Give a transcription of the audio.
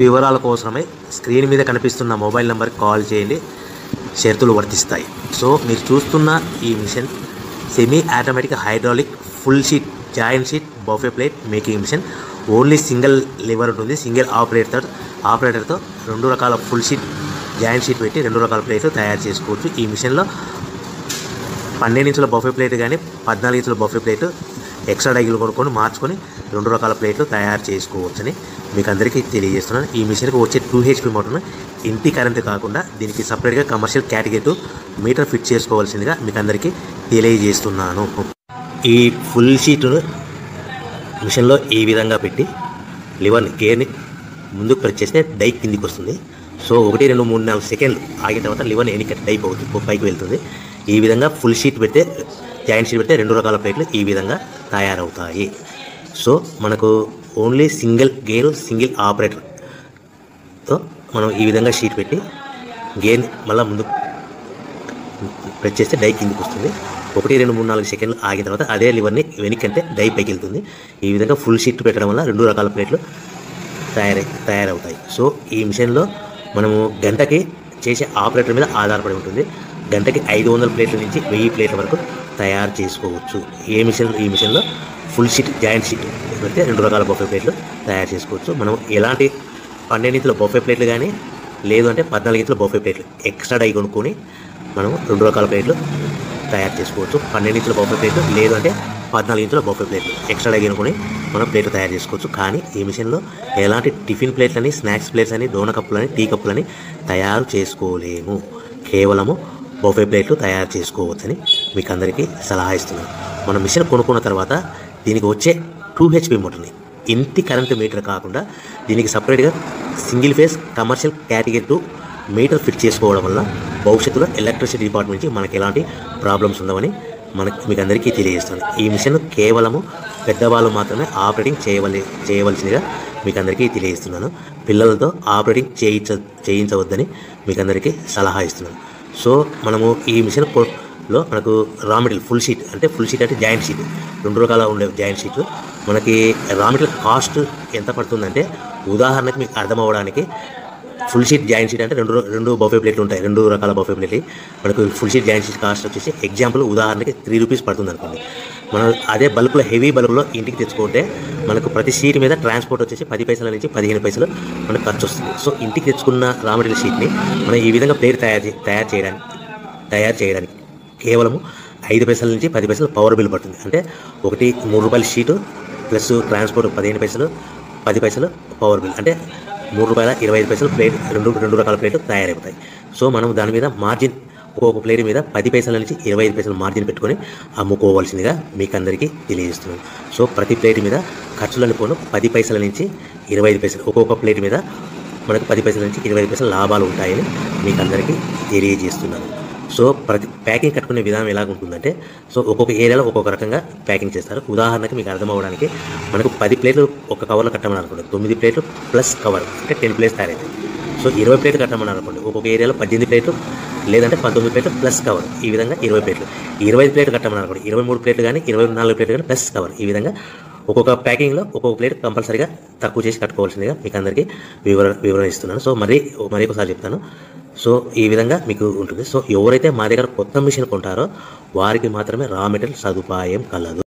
వివరాల కోసమై స్క్రీన్ మీద కనిపిస్తున్న మొబైల్ నెంబర్కి కాల్ చేయండి. షరతులు వర్తిస్తాయి. సో మీరు చూస్తున్న ఈ machine semi automatic hydraulic full sheet joint sheet buffet plate making machine. Only single lever ఉంటుంది. సింగిల్ ఆపరేటర్తో 2 రకాల ఫుల్ షీట్ జాయింట్ షీట్ పెట్టి 2 రకాల ప్లేట్లు తయారు చేసుకోవచ్చు. ఈ మిషన్లో 12 ఇంచుల బఫే ప్లేట్ కానీ 14 ఇంచుల బఫే ప్లేట్ ఎక్స్ట్రా డైగులు కొనుక్కొని మార్చుకొని 2 రకాల ప్లేట్లు తయారు చేసుకోవచ్చని మీకు అందరికీ తెలియజేస్తున్నాను. ఈ మిషన్కి వచ్చే 2 HP మోటార్ను ఇంటి కరెంటు కాకుండా దీనికి సపరేట్గా కమర్షియల్ కేటగిరీ మీటర్ ఫిట్ చేసుకోవాల్సిందిగా మీకు అందరికీ తెలియజేస్తున్నాను. ఈ ఫుల్ షీటును మిషన్లో ఈ విధంగా పెట్టి లివర్ని గేర్ని ముందుకు ప్రెస్ చేస్తే డై కిందికి వస్తుంది. సో 1 2 3 4 సెకండ్లు ఆగిన తర్వాత లివర్ని ఎన్నిక డైప్ అవుతుంది, పైకి వెళ్తుంది. ఈ విధంగా ఫుల్ షీట్ పెడితే జాయింట్ షీట్ పెడితే 2 రకాల ప్లేట్లు ఈ విధంగా తయారవుతాయి. సో మనకు ఓన్లీ సింగిల్ గేరు సింగిల్ ఆపరేటర్తో మనం ఈ విధంగా షీట్ పెట్టి గేర్ని మళ్ళీ ముందు ప్రెస్ చేస్తే డై కిందికి వస్తుంది. 1 2 3 4 సెకండ్లు ఆగిన తర్వాత అదే లివర్ని వెనక్కంటే డై పైకి వెళ్తుంది. ఈ విధంగా ఫుల్ షీట్ పెట్టడం వల్ల 2 రకాల ప్లేట్లు తయారవుతాయి. సో ఈ మిషన్లో మనము గంటకి చేసే ఆపరేటర్ మీద ఆధారపడి ఉంటుంది. గంటకి 500 ప్లేట్ల నుంచి 1000 ప్లేట్ల వరకు తయారు చేసుకోవచ్చు. ఈ మిషన్లో ఫుల్ షీట్ జాయింట్ షీట్ పెడితే 2 రకాల బఫే ప్లేట్లు తయారు చేసుకోవచ్చు. మనం ఎలాంటి 12 ఇంచుల బఫే ప్లేట్లు కానీ లేదు అంటే 14 ఇంచుల బఫే ప్లేట్లు ఎక్స్ట్రా డై కొనుక్కొని మనం 2 రకాల ప్లేట్లు తయారు చేసుకోవచ్చు. 12 ఇంచుల బఫే ప్లేట్లు లేదు అంటే 14 ఇంచుల బఫే ప్లేట్లు ఎక్స్ట్రా డై కొనుక్కొని మనం ప్లేట్లు తయారు చేసుకోవచ్చు. కానీ ఈ మిషన్లో ఎలాంటి టిఫిన్ ప్లేట్లని, స్నాక్స్ ప్లేట్స్ అని, డోన కప్పులని, టీ కప్పులని తయారు చేసుకోలేము. కేవలము బఫే ప్లేట్లు తయారు చేసుకోవచ్చని మీకు అందరికీ సలహా ఇస్తున్నాను. మనం మిషన్ కొనుక్కున్న తర్వాత దీనికి వచ్చే 2 HP మోటార్ని ఇంటి కరెంటు మీటర్ కాకుండా దీనికి సపరేట్గా single phase commercial category 2 metre fit చేసుకోవడం వల్ల భవిష్యత్తులో ఎలక్ట్రిసిటీ డిపార్ట్మెంట్ నుంచి మనకి ఎలాంటి ప్రాబ్లమ్స్ ఉండవని మీకు అందరికీ తెలియజేస్తాను. ఈ మిషన్ కేవలము పెద్దవాళ్ళు మాత్రమే ఆపరేటింగ్ చేయవలసిందిగా మీకు అందరికీ తెలియజేస్తున్నాను. పిల్లలతో ఆపరేటింగ్ చేయించవద్దని మీకు అందరికీ సలహా ఇస్తున్నాను. సో మనము ఈ మిషన్లో మనకు రా మెటీరియల్ ఫుల్ షీట్ అంటే జాయింట్ షీట్ 2 రకాల ఉండే జాయింట్ షీట్. మనకి రా మెటీరియల్ కాస్ట్ ఎంత పడుతుందంటే ఉదాహరణకి మీకు అర్థం అవ్వడానికి ఫుల్ షీట్ జాయింట్ షీట్ అంటే రెండు బఫే ప్లేట్లు ఉంటాయి. 2 రకాల బఫే ప్లేట్లు మనకు full sheet joint sheet cost వచ్చేసి ఎగ్జాంపుల్ ఉదాహరణకి 3 రూపీస్ పడుతుంది అనుకోండి. మనం అదే బల్క్లో హెవీ బల్క్లో ఇంటికి తెచ్చుకుంటే మనకు ప్రతి షీట్ మీద ట్రాన్స్పోర్ట్ వచ్చేసి 10 పైసల నుంచి 15 పైసలు మనకు ఖర్చు వస్తుంది. సో ఇంటికి తెచ్చుకున్న రా మెటీరియల్ షీట్ని మనం ఈ విధంగా ప్లేట్ తయారు చేయడానికి కేవలము 5 పైసల నుంచి 10 పైసలు పవర్ బిల్ పడుతుంది. అంటే ఒకటి 3 రూపాయల షీటు ప్లస్ ట్రాన్స్పోర్ట్ 15 పైసలు 10 పైసలు పవర్ బిల్ అంటే 3 రూపాయల 25 పైసలు ప్లేట్ 2 రకాల ప్లేట్లు తయారైపోతాయి. సో మనం దాని మీద మార్జిన్ ఒక్కొక్క ప్లేట్ మీద 10 పైసల నుంచి 25 పైసలు మార్జిన్ పెట్టుకొని అమ్ముకోవాల్సిందిగా మీకు అందరికీ తెలియజేస్తున్నాను. సో ప్రతి ప్లేట్ మీద ఖర్చులను పోను 10 పైసల నుంచి 25 పైసలు ఒక్కొక్క ప్లేట్ మీద మనకు 10 పైసల నుంచి 25 పైసలు లాభాలు ఉంటాయని మీకు అందరికీ తెలియజేస్తున్నాను. సో ప్రతి ప్యాకింగ్ కట్టుకునే విధానం ఎలాగుంటుందంటే సో ఒక్కొక్క ఏరియాలో ఒక్కొక్క రకంగా ప్యాకింగ్ చేస్తారు. ఉదాహరణకి మీకు అర్థం అవ్వడానికి మనకు 10 ప్లేట్లు ఒక కవర్లో కట్టమని అనుకోండి, 9 ప్లేట్లు ప్లస్ కవర్ అంటే 10 ప్లేట్స్ తయారవుతాయి. సో 20 ప్లేట్లు కట్టమని అనుకోండి, ఒక్కొక్క ఏరియాలో 18 ప్లేట్లు లేదంటే 19 ప్లేట్లు ప్లస్ కవర్, ఈ విధంగా 20 ప్లేట్లు. 25 ప్లేట్లు కట్టమని అనుకోండి, 23 ప్లేట్లు కానీ 24 ప్లేట్లు కానీ ప్లస్ కవర్, ఈ విధంగా ఒక్కొక్క ప్యాకింగ్లో ఒక్కొక్క ప్లేట్ కంపల్సరీగా తక్కువ చేసి కట్టుకోవాల్సిందిగా మీకు అందరికీ వివరణ ఇస్తున్నాను. సో మరీ ఒకసారి చెప్తాను. సో ఈ విధంగా మీకు ఉంటుంది. సో ఎవరైతే మా దగ్గర కొత్త మిషన్ కొంటారో వారికి మాత్రమే రా మెటీరియల్ సదుపాయం కలదు.